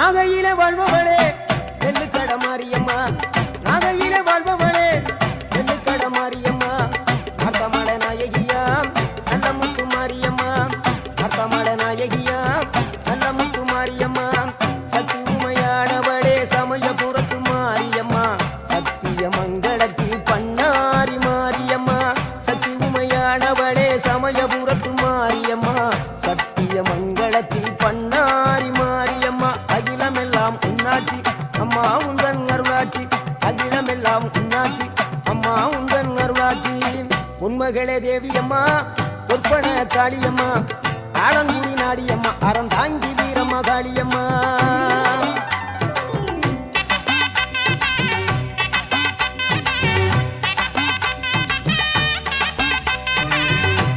நாகையிலே வாழ்பவளே நெல்லுக்கட மாரியம்மா நாகையிலே வாழ்பவளே நெல்லுக்கட மாரியம்மா அர்த்தமட நாயகியா நல்ல முத்து மாரியம்மா அர்த்தமட நாயகியா நல்ல முத்து மாரியம்மா சக்தி உமையானவளே சமயபுரத்து மாரியம்மா சத்திய மங்களத்தில் பண்ணாரி மாரியம்மா சக்தி உமையானவளே சமயபுரத்து மாரியம்மா சத்திய மங்களத்தில் பண்ணாரி மாரியம்மா அகிலமெல்லாம் உன்னாட்சி அம்மா உந்தன் அருளாட்சி அகிலமெல்லாம் உன்னாட்சி அம்மா உந்தன் அருளாட்சி உன்மகளே தேவியம்மா பொற்பன காளியம்மா ஆலங்குடி நாடியம்மா அறந்தாங்கி வீரம்மா காளியம்மா